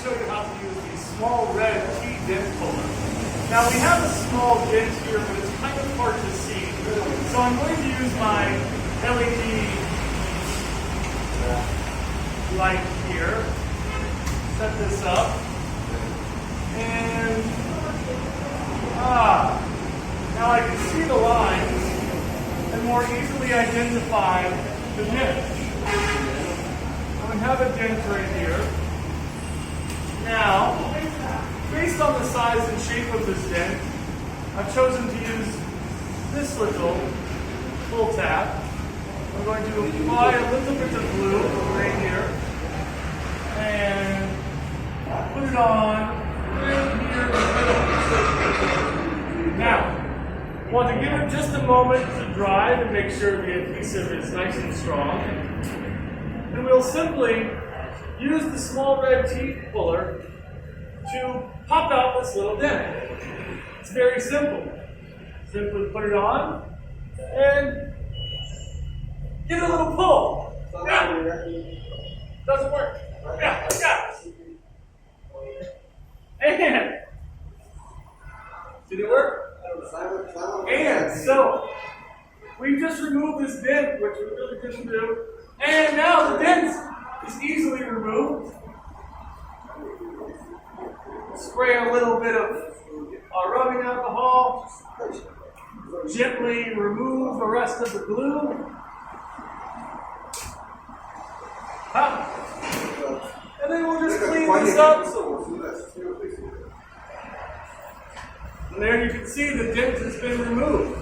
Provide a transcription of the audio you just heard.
show you how to use the small red T-dent puller. Now we have a small dent here, but it's kind of hard to see. So I'm going to use my LED light here. Set this up. And now I can see the lines and more easily identify the dent. I have a dent right here. Now, based on the size and shape of this dent, I've chosen to use this little pull tab. I'm going to apply a little bit of glue right here and put it on right here in the middle. Now, I want to give it just a moment to dry to make sure the adhesive is nice and strong. And we'll simply use the small red teeth puller to pop out this little dent. It's very simple. Simply put it on and give it a little pull. Yeah. Doesn't work. Yeah. And did it work? And so we just removed this dent, which we really didn't do. And now the dent is easily removed. Spray a little bit of rubbing alcohol. Gently remove the rest of the glue. And then we'll just clean this up. And there you can see the dent has been removed.